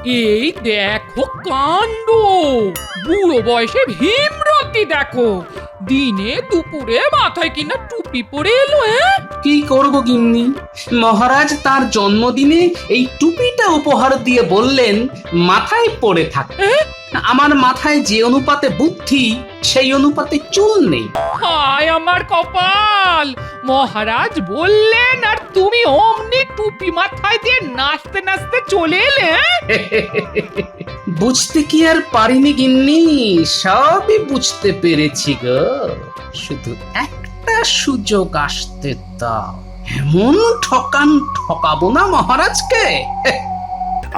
এই দেখো কাণ্ড, বুড়ো বয়সে ভীমরতি দেখো, দিনে দুপুরে মাথায় কিনা টুপি পরে এলো। কি করব গিন্নি, মহারাজ তার জন্মদিনে এই টুপিটা উপহার দিয়ে বললেন মাথায় পড়ে থাক। আমার মাথায় যে অনুপাতে বুদ্ধি সেই অনুপাতে চুল নেই। হায় আমার কপাল, মহারাজ বললেন আর তুমি অমনি টুপি মাথায় দিয়ে নাচতে নাচতে চলে এলে। বুঝতে কি আর পারিনি গিন্নি, সবই বুঝতে পেরেছি গো, শুধু একটা সুযোগ আসতে দাও, এমন ঠকান ঠকাবো না মহারাজকে।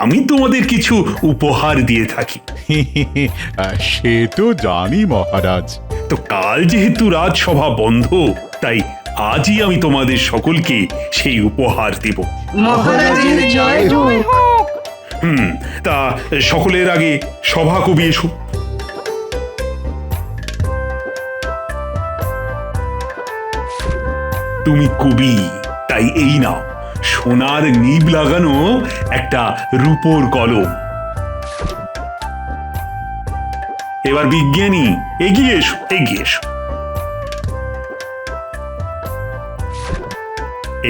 আমি তোমাদের কিছু উপহার দিয়ে থাকি। সে তো জানি মহারাজ। তো কাল যেহেতু রাজসভা বন্ধ, তাই আজই আমি তোমাদের সকলকে সেই উপহার দেব। মহারাজের জয় হোক। তা সকলের আগে সভা কবি এসো। তুমি কবি, তাই এই নাও সোনার নিব লাগানো একটা রূপোর কলম। এবার বিজ্ঞানী এগিয়ে এসো, এগিয়ে এসো।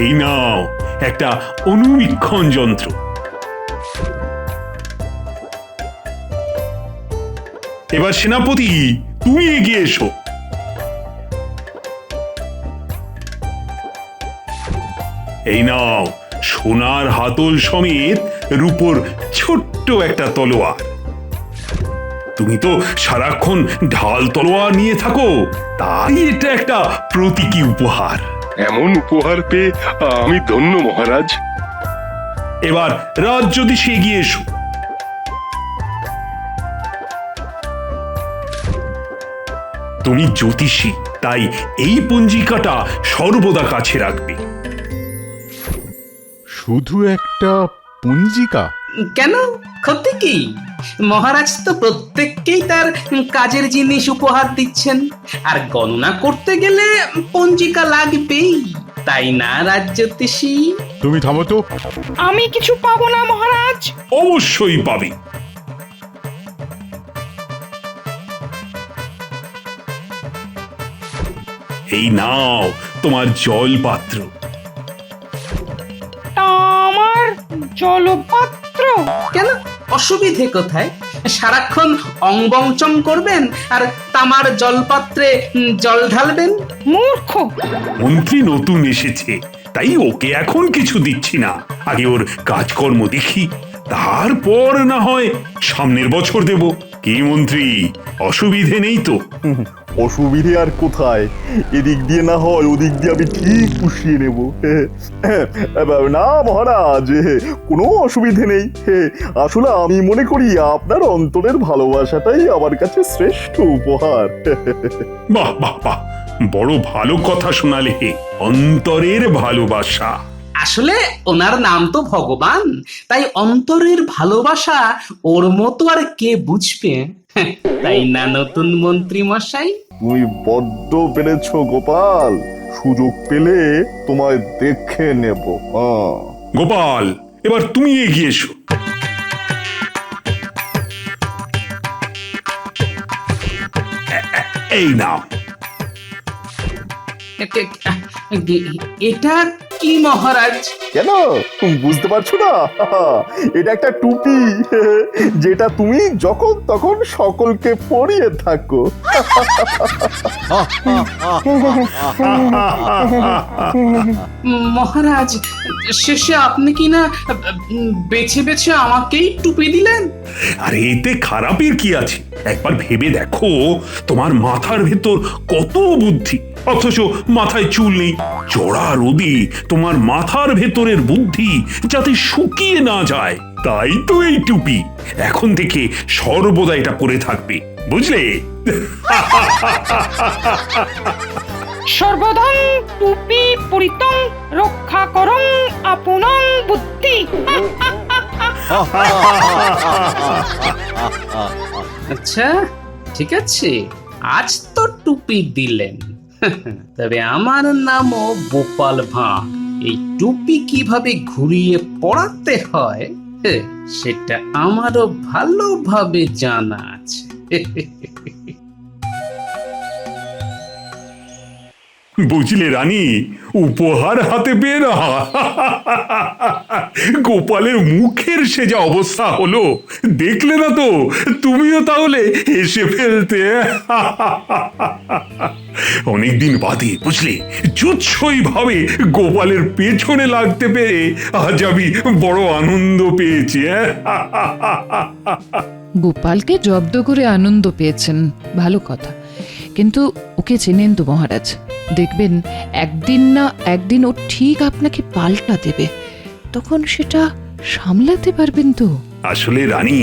এই নাও একটা অনুবীক্ষণ যন্ত্র। এবার সেনাপতি তুমি এগিয়ে এসো। এই নাও সোনার হাতল সমেত রূপোর ছোট্ট একটা তলোয়ার। তুমি তো সারাক্ষণ ঢাল তলোয়ার নিয়ে থাকো, তাই এটা একটা প্রতীকী উপহার। এমন উপহার পেয়ে আমি ধন্য মহারাজ। এবার রাজ যদি সে এগিয়ে এসো। তুমি জ্যোতিষী, তাই এই পঞ্জিকাটা সর্বদা কাছে রাখবে। শুধু একটা পঞ্জিকা? কেন, ক্ষতি কি? মহারাজ তো প্রত্যেককেই তার কাজের জিনিস উপহার দিচ্ছেন, আর গণনা করতে গেলে পঞ্জিকা লাগবেই, তাই না রাজ্যোতিষী? তুমি থামো তো। আমি কিছু পাবো না মহারাজ? অবশ্যই পাবে। এই নাও তোমার জল পাত্র। আমার জলপাত্র? কেন, অসুবিধে কোথায়? সারাক্ষণ অঙ্গবংচং করবেন আর তামার জলপাত্রে জল ঢালবেন। মূর্খ! মন্ত্রী নতুন এসেছে, তাই ওকে এখন কিছু দিচ্ছি না, আগে ওর কাজকর্ম দেখি, তারপর না হয় সামনের বছর দেব। কি মন্ত্রী, অসুবিধে নেই তো? অসুবিধে আর কোথায়, এদিক দিয়ে না হয় ওদিক দিয়ে আমি ঠিক পুষিয়ে নেব। না মহারাজ, কোনো অসুবিধে নেই। আসলে আমি মনে করি আপনার অন্তরের ভালোবাসাটাই আমার কাছে শ্রেষ্ঠ উপহার। বাহ বাহ বাহ, বড় ভালো কথা শোনালে হে, অন্তরের ভালোবাসা। আসলে ওনার নাম তো ভগবান, তাই অন্তরের ভালোবাসা ওর মতো আর কে বুঝবে, তাই না নতুন মন্ত্রী মশাই? তুমি বড্ড পেরেছ গোপাল, সুযোগ পেলে তোমায় দেখে নেব। গোপাল, এবার তুমি এগিয়ে এসো। এই নাও। এটা কি মহারাজ? কেন বুঝতে পারছো না? এটা একটা টুপি, যেটা তুমি যখন তখন সকলকে পরিয়ে থাকো। মহারাজ, শেষে আপনি কি না বেছে বেছে আমাকেই টুপি দিলেন? আরে এতে খারাপের কি আছে? একবার ভেবে দেখো, তোমার মাথার ভেতর কত বুদ্ধি, অথচ মাথায় চুল নেই। চড়া রোদে তোমার মাথার ভেতরের বুদ্ধি যাতে শুকিয়ে না যায়, তাই তো এই টুপি। এখন থেকে সর্বদা এটা পরে থাকবে, বুঝলে? সর্বদং টুপি পরিতং রক্ষা করং আপনং বুদ্ধি। আচ্ছা, ঠিক আছে, আজ তো টুপি দিলেন, তবে আমার নামও গোপাল ভাঁড়। এই টুপি কিভাবে ঘুরিয়ে পড়াতে হয় সেটা আমারও ভালোভাবে জানা আছে। বুঝলে রানী, উপহার হাতে পেয়ে না গোপালের মুখের সে যা অবস্থা হলো, দেখলে না তো তুমিও তাহলে হেসে ফেলতে। অনেকদিন বাদে বুঝলে জুৎসই ভাবে গোপালের পেছনে লাগতে পেরে আজ আমি বড় আনন্দ পেয়েছি। গোপালকে জব্দ করে আনন্দ পেয়েছেন, ভালো কথা, কিন্তু ওকে চেনেন তো মহারাজ? দেখবেন একদিন না একদিন ও ঠিক আপনাকে পাল্টা দেবে, তখন সেটা সামলাতে পারবেন তো? আসলে রানী,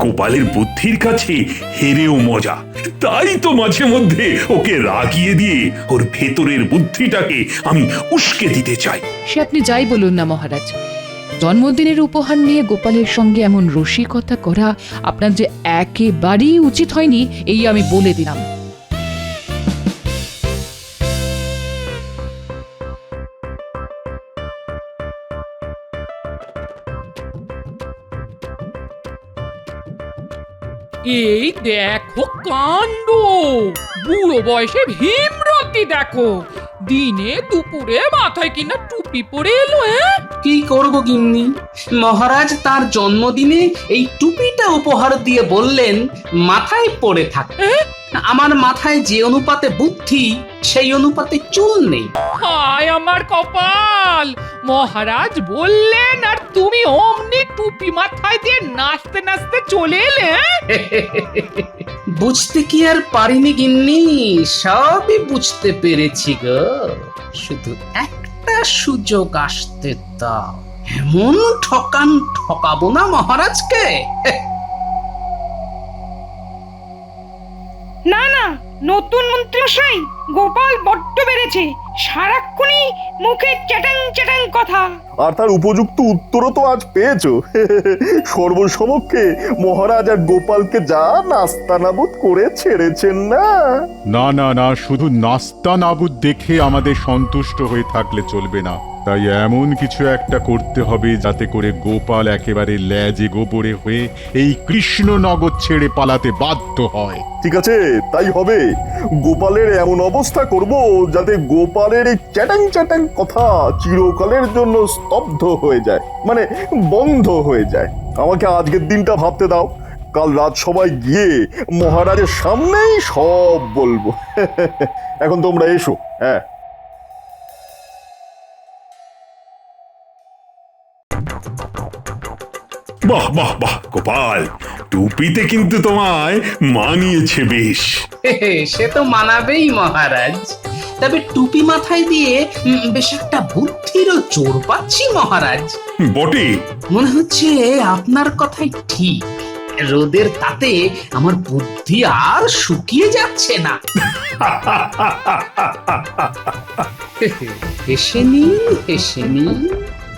গোপালের বুদ্ধির কাছে হেরেও মজা, তাই তো মাঝে মধ্যে ওকে রাগিয়ে দিয়ে ওর ভেতরের বুদ্ধিটাকে আমি উস্কে দিতে চাই। সে আপনি যাই বলুন না মহারাজ, জন্মদিনের উপহার নিয়ে গোপালের সঙ্গে এমন রসিকতা করা আপনার যে একেবারেই উচিত হয়নি, এই আমি বলে দিলাম। এই দেখো কাণ্ড, বুড়ো বয়সে ভীমরতি দেখো, দিনে দুপুরে মাথায় কিনা টুপি পরে এলো। কি করব গিন্নি, মহারাজ তার জন্মদিনে এই টুপিটা উপহার দিয়ে বললেন মাথায় পড়ে থাক। আমার মাথায় যে অনুপাতে বুদ্ধি সেই অনুপাতে চুল নেই। হায় আমার কপাল, মহারাজ বললেন আর তুমি অমনি টুপি মাথায় দিয়ে নাচতে নাচতে চলে এলে। বুঝতে কি আর পারিনি গিন্নি, সবই বুঝতে পেরেছি গো, শুধু একটা সুযোগ আসতে দাও, এমন ঠকান ঠকাবো না মহারাজকে। না না, নতুন মন্ত্রীমশাই, গোপাল বড্ড বেড়েছে, সারাক্ষণই মুখে চ্যাটাং চ্যাটাং কথা। আর তার উপযুক্ত উত্তরও তো আজ পেয়েছো। সর্বসমক্ষে মহারাজ আর গোপালকে যা নাস্তানাবুদ করে ছেড়েছেন না। না না না, শুধু নাস্তা নাবুদ দেখে আমাদের সন্তুষ্ট হয়ে থাকলে চলবে না, তাই এমন কিছু একটা করতে হবে যাতে করে গোপাল একেবারে ল্যাজে গোবরে হয়ে এই কৃষ্ণনগর ছেড়ে পালাতে বাধ্য হয়। ঠিক আছে, তাই হবে। গোপালের এমন অবস্থা করব যাতে গোপালের এই চ্যাটাং চ্যাটাং কথা চিরকালের জন্য স্তব্ধ হয়ে যায়, মানে বন্ধ হয়ে যায়। আমাকে আজকের দিনটা ভাবতে দাও, কাল রাজসভায় গিয়ে মহারাজের সামনেই সব বলবো। এখন তোমরা এসো। হ্যাঁ, বাহ বাহ বাহ গোপাল, টুপিতে কিন্তু তোমায় মানিয়েছে বেশ। সে তো মানাবেই মহারাজ, তবে টুপি মাথায় দিয়ে বেশ একটা বুদ্ধিরও জোর পাচ্ছি মহারাজ। বটে, মনে হচ্ছে আপনার কথাই ঠিক, রোদের তাতে আমার বুদ্ধি আর শুকিয়ে যাচ্ছে না। হেসে নিন, হেসে নিন,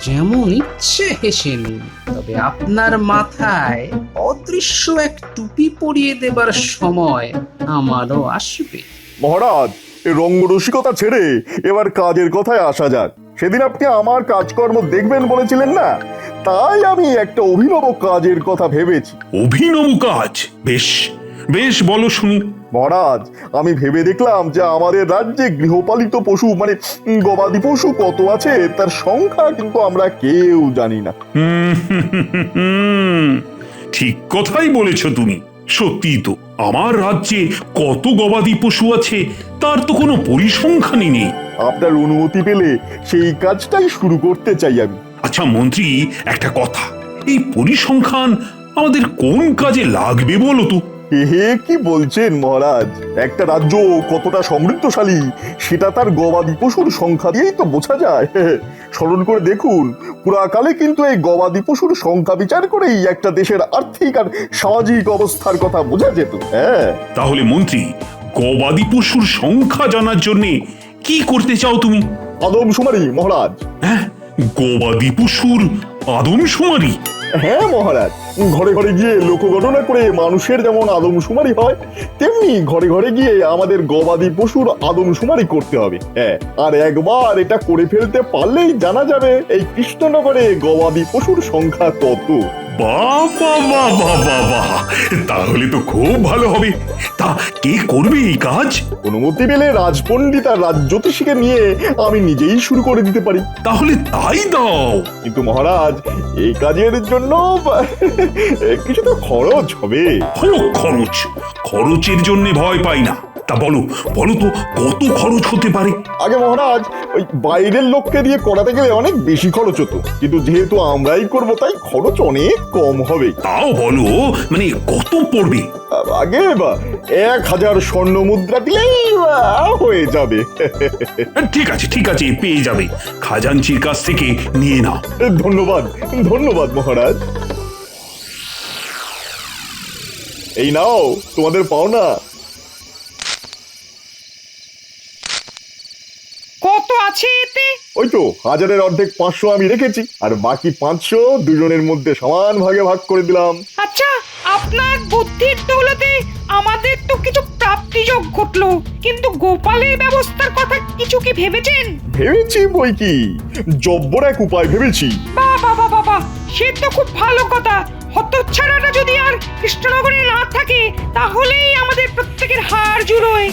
যেমন ইচ্ছে হেসে নিন, তবে আপনার মাথায় অদৃশ্য এক টুপি পরিয়ে দেবার সময় আমারও আসবে। মহারাজ, এই রঙ্গরসিকতা ছেড়ে এবার কাজের কথায় আসা যাক। সেদিন আপনি আমার কাজকর্ম দেখবেন বলেছিলেন না, তাই আমি একটা অভিনব কাজের কথা ভেবেছি। অভিনব কাজ? বেশ বেশ, বলো শুনি। মহারাজ, আমি ভেবে দেখলাম যে আমাদের রাজ্যে গৃহপালিত পশু মানে গবাদি পশু কত আছে তার সংখ্যা কিন্তু আমরা কেউ জানি না। ঠিক কথাই বলেছ তুমি। সত্যি তো, আমার রাজ্যে কত গবাদি পশু আছে তার তো কোনো পরিসংখ্যানই নেই। আপনার অনুমতি পেলে সেই কাজটাই শুরু করতে চাই আমি। আচ্ছা মন্ত্রী, একটা কথা, এই পরিসংখ্যান আমাদের কোন কাজে লাগবে বলো তো? হে কি বলছেন মহারাজ, একটা রাজ্য কতটা সমৃদ্ধশালী সেটা তার গবাদি পশুর সংখ্যা দিয়েই তো বোঝা যায়। স্মরণ করে দেখুন, পুরাকালে কিন্তু এই গবাদি পশুর সংখ্যা বিচার করেই একটা দেশের আর্থিক আর সামাজিক অবস্থার কথা বোঝা যেত। হ্যাঁ, তাহলে মন্ত্রী, গবাদি পশুর সংখ্যা জানার জন্য কি করতে চাও তুমি? আদমশুমারি মহারাজ। হ্যাঁ, গবাদি পশুর আদমশুমারি? হ্যাঁ মহারাজ, ঘরে ঘরে গিয়ে লোকগণনা করে মানুষের যেমন আদমশুমারি হয়, তেমনি ঘরে ঘরে গিয়ে আমাদের গবাদি পশুর আদমশুমারি করতে হবে। হ্যাঁ, আর একবার এটা করে ফেলতে পারলেই জানা যাবে এই কৃষ্ণনগরে গবাদি পশুর সংখ্যা কত। বাবা বাবা বাবা, তাহলে তো খুব ভালো হবে। তা কে করবে এই কাজ? অনুমতি পেলে রাজপণ্ডিত আর রাজজ্যোতিষীকে নিয়ে আমি নিজেই শুরু করে দিতে পারি। তাহলে তাই দাও। কিন্তু মহারাজ, এই কাজের জন্য কিছু তো খরচ হবে। খরচ, খরচের জন্য ভয় পাই না। তা বলো বলো তো, কত খরচ হতে পারে? আগে মহারাজ, ওই বাইরের লোককে দিয়ে করাতে গেলে অনেক বেশি খরচ হতো, কিন্তু যেহেতু আমরাই করব তাই খরচ অনেক কম হবে। তাও বলো, মানে কত পড়বে? আগে 1000 স্বর্ণ মুদ্রা দিলেই হয়ে যাবে। ঠিক আছে ঠিক আছে, পেয়ে যাবে। খাজাঞ্চির কাছ থেকে নিয়ে নাও। ধন্যবাদ ধন্যবাদ মহারাজ। এই নাও তোমাদের পাওনা। কত আছে এতে? ওই তো 1000-এর অর্ধেক 500 আমি রেখেছি, আর বাকি 500 দুজনের মধ্যে সমান ভাগে ভাগ করে দিলাম। আচ্ছা, আপনার বুদ্ধির দৌলতে আমাদের তো কিছু প্রাপ্তিযোগ ঘটলো, কিন্তু গোপালের ব্যবস্থার কথা কিছু কি ভেবেছেন? ভেবেছি বই কি, জব্বর এক উপায় ভেবেছি। বাবা বাবা বাবা, সে তো খুব ভালো কথা। হতচ্ছাড়াটা যদি আর কৃষ্ণনগরে না থাকে, তাহলেই আমাদের প্রত্যেকের হাড় জুড়োয়।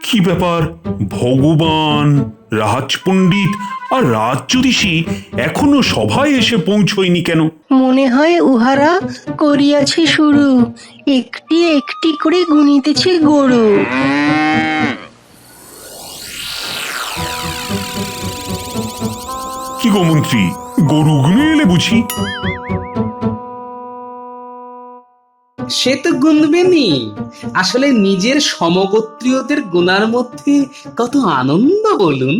কি ব্যাপার, ভগবান, রাজপণ্ডিত আর রাজজ্যোতিষী এখনো সভায় এসে পৌঁছয়নি কেন? মনে হয় উহারা করিয়াছে শুরু, একটি একটি করে গুনিতেছে গরু। কি গো মন্ত্রী, গরু গুনে এলে বুঝি? সে তো গুনবেনি। আসলে নিজের সমগোত্রীয়দের গুনার মধ্যে কত আনন্দ বলুন।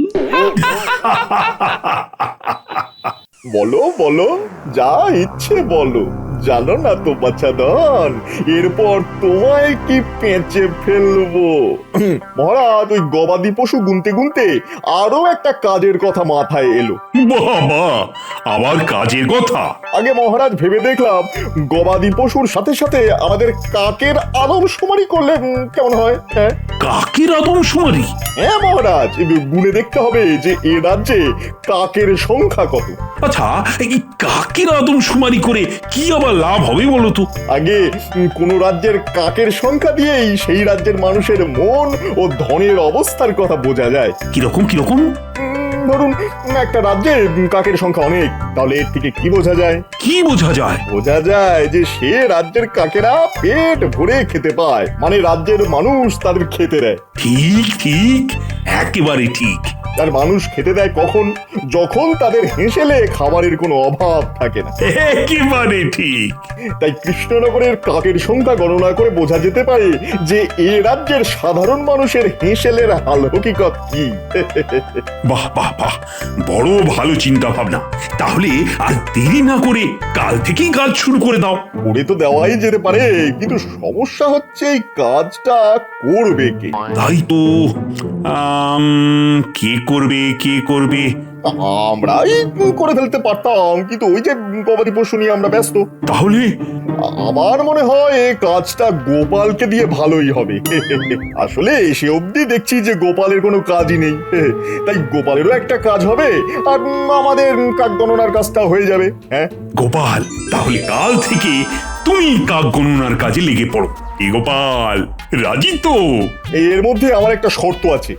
বলো বলো, যা ইচ্ছে বলো। জানো না তো বাচ্চাদন, এরপর তোমায় কি পেঁচে ফেলবো। মহারাজ, ওই গবাদি পশু গুনতে গুনতে আরো একটা কাজের কথা মাথায় এলো। বাবা, আবার কাজের কথা? আগে মহারাজ, ভেবে দেখলাম গবাদি পশুর সাথে সাথে আমাদের কাকের আদমশুমারি করলে কেমন হয়? হ্যাঁ, কাকের আদমশুমারি? হ্যাঁ মহারাজ, গুনে দেখতে হবে যে এ রাজ্যে কাকের সংখ্যা কত। আচ্ছা, এই কাকের আদমশুমারি করে কি আবার লাভ হবে বলো তো? আগে কোন রাজ্যের কাকের সংখ্যা দিয়েই সেই রাজ্যের মানুষের মন ও ধনের অবস্থার কথা বোঝা যায়। কিরকম কিরকম? ধরুন, একটা রাজ্যে কাকের সংখ্যা অনেক, তাহলে এর থেকে কি বোঝা যায়? কি বোঝা যায়? বোঝা যায় যে সে রাজ্যের কাকেরা পেট ভরে খেতে পায়, মানে রাজ্যের মানুষ তাদের খেতে দেয়। ঠিক ঠিক, একেবারে ঠিক। আর মানুষ খেতে দেয় কখন? যখন তাদের হেঁসেলে খাবারের কোনো অভাব থাকে না। একেবারে ঠিক। তাই কৃষ্ণনগরের কাকের সংখ্যা গণনা করে বোঝা যেতে পারে যে এ রাজ্যের সাধারণ মানুষের হেঁসেলের হাল হকিকত কি। বাহ বাহ বাহ, বড় ভালো চিন্তা ভাবনা। তাহলে আর দেরি না করে কাল থেকেই কাজ শুরু করে দাও। করে তো দেওয়াই যেতে পারে, কিন্তু সমস্যা হচ্ছে এই কাজটা করবে কে? তাই তো, কে করবে কে করবে? আমরাই করে ফেলতে পারতাম, কিন্তু ওই যে গবাদি পশু নিয়ে আমরা ব্যস্ত। তাহলে আমার মনে হয় এই কাজটা গোপালকে দিয়ে ভালোই হবে। আসলে সে অবধি দেখছি যে গোপালের কোনো কাজই নেই, তাই গোপালেরও একটা কাজ হবে, আর আমাদের কাক গণনার কাজটা হয়ে যাবে। হ্যাঁ গোপাল, তাহলে কাল থেকে তুমি কাক গণনার কাজে লেগে পড়ো। এ গোপাল, রাজি তো? এর মধ্যে আমার একটা শর্ত আছে।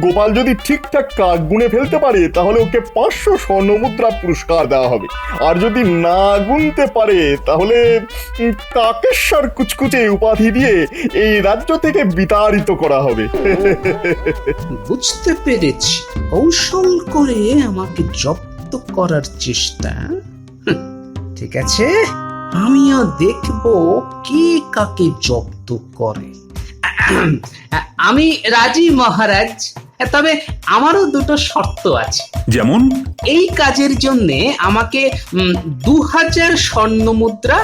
গোপাল যদি ঠিকঠাক কাক গুনে ফেলতে পারে তাহলে ওকে 500 স্বর্ণমুদ্রা পুরস্কার দেওয়া হবে, আর যদি না গুনতে পারে তাহলে কাকেশ্বর কুচকুচে উপাধি দিয়ে এই রাজ্য থেকে বিতাড়িত করা হবে। বুঝতে পেরেছি, কৌশল করে আমাকে জব্দ করার চেষ্টা। ঠিক আছে, আমিও দেখব কে কাকে জব্দ করে। আমি রাজি মহারাজ, তবে আমারও দুটো শর্ত আছে। যেমন? এই কাজের জন্য আমাকে 2000 স্বর্ণ মুদ্রা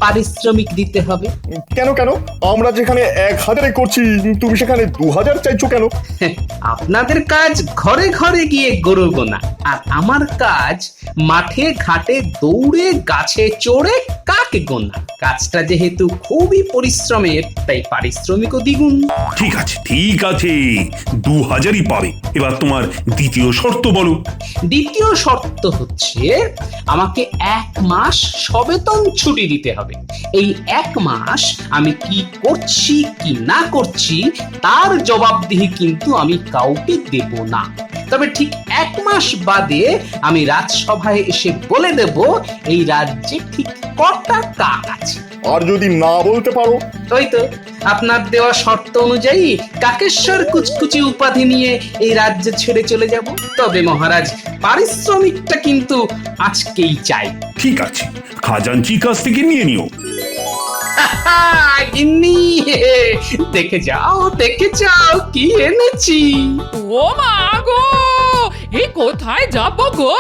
পারিশ্রমিক দিতে হবে। কেন কেন? আমরা যেখানে 1000-এ করছি তুমি সেখানে 2000 চাইছো কেন? আপনাদের কাজ ঘরে ঘরে গিয়ে গরু গোনা, আর আমার কাজ মাঠে ঘাটে দৌড়ে গাছে চড়ে কাক গোনা। কাজটা যেহেতু খুবই পরিশ্রমের, তাই পারিশ্রমিকও দ্বিগুণ। ঠিক আছে ঠিক আছে, 2000-ই পাবে। এবার তোমার দ্বিতীয় শর্ত বলো। দ্বিতীয় শর্ত হচ্ছে আমাকে 1 মাস সবেতন ছুটি দিতে হবে। এই 1 মাস আমি কি করছি কি না করছি তার জবাবদিহি কিন্তু আমি কাউকে দেব না। তবে ঠিক 1 মাস বাদে আমি রাজসভায় এসে বলে দেব এই রাজ্যে ঠিক কটা কাক আছে। আর যদি না বলতে পারো? ওই তো আপনার দেওয়া শর্ত অনুযায়ী কাকেশ্বর কুচকুচি উপাধি নিয়ে এই রাজ্য ছেড়ে চলে যাব। তবে মহারাজ পারিশ্রমিকটা কিন্তু আজকেই চাই। ঠিক আছে, খাজাঞ্চির কাছ থেকে নিয়ে নিও। গিন্নি, দেখে যাও কি এনেছি। ও মা গো, এই কোথায় যাব গো?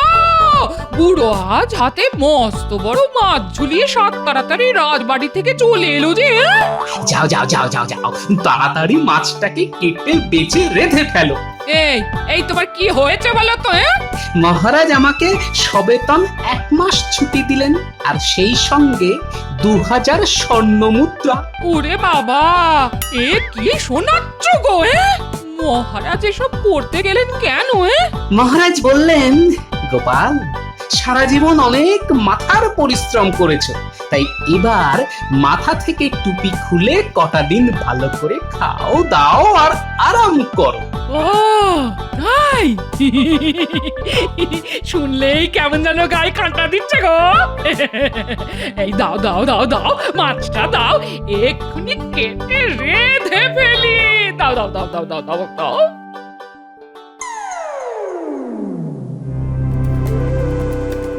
বুড়ো আজ হাতে মস্ত বড় মাছ ঝুলিয়ে সাত তাড়াতাড়ি রাজবাড়ি থেকে চলে এলো যে। যাও তাড়াতাড়ি মাছটাকে কেটে বেছে রেঁধে ফেলো। এই তোমার কি হয়েছে বলো তো? মহারাজ আমাকে সবেতন 1 মাস ছুটি দিলেন, আর সেই সঙ্গে 2000 স্বর্ণ মুদ্রা। ওরে বাবা, এ কি শোনাচ্ছ গো? মহারাজ এসব করতে গেলেন কেন? মহারাজ বললেন, গোপাল, সারা জীবন অনেক মাথার পরিশ্রম করেছো, তাই এবার মাথা থেকে টুপি খুলে কটা দিন ভালো করে খাও দাও আর আরাম করো। ও তাই? শুনলেই কেমন যেন গায়ে কাঁটা দিচ্ছে গো। এই দাও মাছটা দাও, এক্ষুনি কেটে রেঁধে ফেলি। দাও।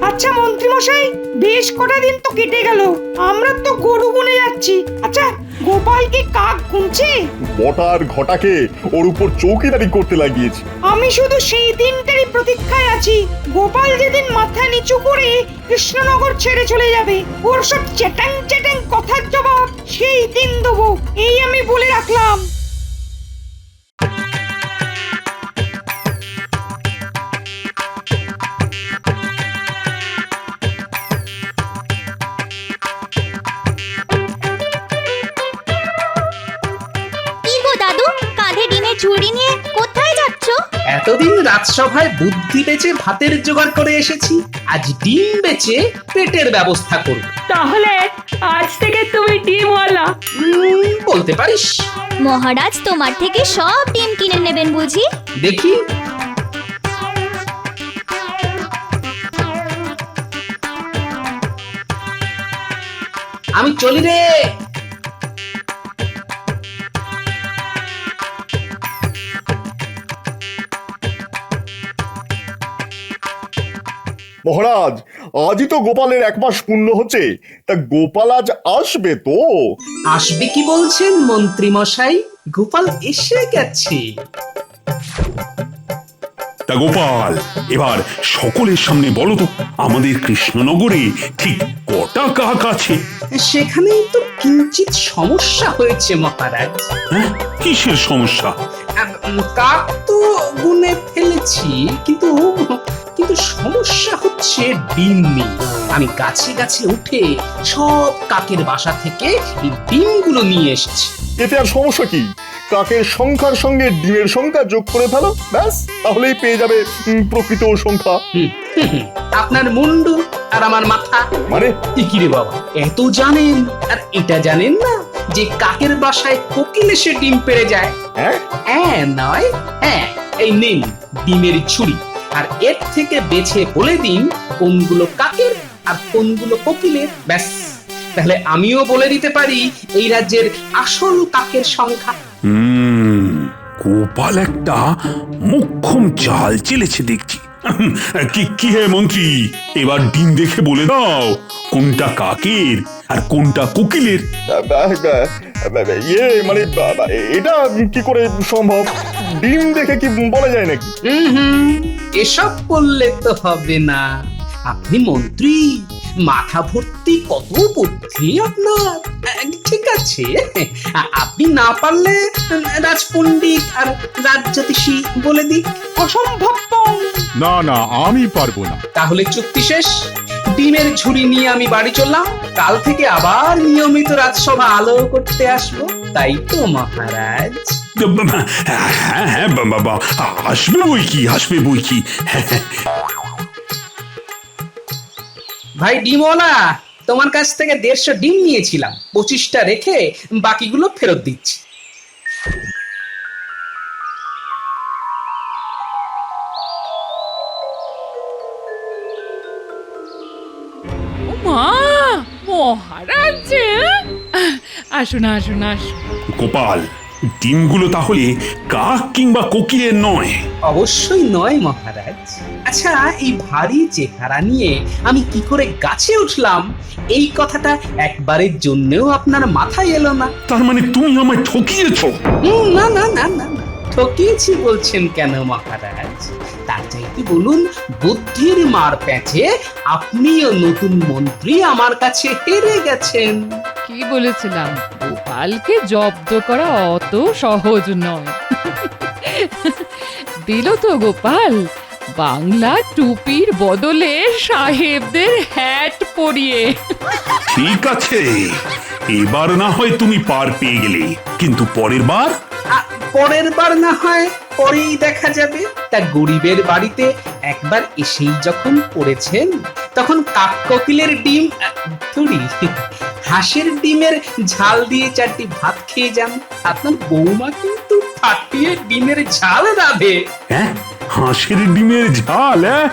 আচ্ছা মন্ত্রী মশাই, বেশ কটা দিন তো কেটে গেল, আমরা তো গরু গুনে যাচ্ছি। আচ্ছা, গোপাল কি কাক গুনছে? বটার ঘটাকে ওর উপর চৌকিদারি করতে লাগিয়েছি। আমি শুধু সেই দিনটারই প্রতীক্ষায় আছি, গোপাল যেদিন মাথা নিচু করে কৃষ্ণনগর ছেড়ে চলে যাবে। ওর সব চ্যাটাং কথার জবাব সেই দিন দেবো, এই আমি বলে রাখলাম। ঝুড়ি নিয়ে কোথায় যাচ্ছ? এতদিন রাজসভায় বুদ্ধি বেচে ভাতের জোগাড় করে এসেছি, আজ ডিম বেচে পেটের ব্যবস্থা করব। তাহলে আজ থেকে তুমি ডিমওয়ালা বলতে পারিস। মহারাজ তোমার থেকে সব ডিম কিনে নেবেন বুঝি? দেখি। আমি চলি রে। মহারাজ, আজই তো গোপালের 1 মাস পূর্ণ হচ্ছে, তা গোপাল আজ আসবে তো? আসবে কি বলছেন মন্ত্রী মশাই? গোপাল এসে গেছে। তা গোপাল, এবার সকলের সামনে বলো তো, আমাদের কৃষ্ণনগরে ঠিক কটা কাক আছে? সেখানেই তো কিঞ্চিত সমস্যা হয়েছে মহারাজ। হ্যাঁ, কিসের সমস্যা? কাক তো গুনে ফেলেছি, কিন্তু সমস্যা হচ্ছে ডিম নেই। আমি গাছে উঠে সব কাকের বাসা থেকে এই ডিমগুলো নিয়ে এসেছি। এতে আর সমস্যা কি? কাকের সংখ্যার সঙ্গে ডিমের সংখ্যা যোগ করে ফেলো, ব্যাস, তাহলেই পেয়ে যাবে প্রকৃত সংখ্যা। আপনার মুন্ডু আর আমার মাথা। মানে কি রে বাবা, এত জানেন আর এটা জানেন না যে কাকের বাসায় কোকিল এসে ডিম পেড়ে যায়? হ্যাঁ নয় হ্যাঁ, এই নিন ডিমের ছুরি, আর এর থেকে বেছে বলে দিন কোনগুলো কাকের আর কোনগুলো কোকিলের। ব্যাস, তাহলে আমিও বলে দিতে পারি এই রাজ্যের আসল কাকের সংখ্যা। গোপাল একটা মোক্ষম চাল চেলেছে দেখছি। কি হে মন্ত্রী, এবার ডিম দেখে বলে দাও কোনটা কাকের আর কোনটা কোকিলের। মানে এটা কি করে সম্ভব? ডিম দেখে কি বলা যায় নাকি? এসব বললে তো হবে না। আপনি মন্ত্রী, মাথা ভর্তি কত বুদ্ধি আপনার। ঠিক আছে, আপনি না পারলে রাজপণ্ডিত আর রাজজ্যোতিষী বলে দিক। অসম্ভব। না, আমি পারবো না। তাহলে চুক্তি শেষ। ডিমের ঝুড়ি নিয়ে আমি বাড়ি চললাম, কাল থেকে আবার নিয়মিত রাজসভা আলো করতে আসবো। তাই তো মহারাজ? হ্যাঁ হ্যাঁ বাবা, আসবে বই কি, আসবে বই কি। ভাই ডিমওয়ালা, তোমার কাছ থেকে 150 ডিম নিয়েছিলাম, 25টা রেখে বাকিগুলো ফেরত দিচ্ছি। মা, মহারাজ যে, আসুন আসুন আসুন। গোপাল, ডিমগুলো তাহলে কাক কিংবা কোকিলের নয়? অবশ্যই নয় মহারাজ। আচ্ছা, এই ভারী চেহারা নিয়ে আমি কি করে গাছে উঠলাম, এই কথাটা একবারের জন্যও আপনার মাথায় এলো না? তার মানে তুমি আমায় ঠকিয়েছো? না না না না না, ঠকিয়েছি বলছেন কেন মহারাজ? তার চাইতে বলুন, বুদ্ধির মার প্যাঁচে আপনিও নতুন মন্ত্রী আমার কাছে হেরে গেছেন। কি বলেছিলাম, গোপালকে জব্দ করা অত সহজ নয়। দিল তো গোপাল বাংলা টুপির বদলে সাহেবদের হ্যাট পরিয়ে। ঠিক আছে, এবার না হয় তুমি পার পেয়ে গেলে, কিন্তু পরের বার? পরের বার না হয় পরেই দেখা যাবে। তা গরিবের বাড়িতে একবার এসেই যখন পড়েছেন, তখন কাককোকিলের ডিম থুড়ি, হাঁসের ডিমের ঝাল দিয়ে 4টি ভাত খেয়ে যান। আপনার বৌমা কিন্তু ফাটিয়ে ডিমের ঝাল রাবে। হ্যাঁ, হাঁসের ডিমের ঝাল? হ্যাঁ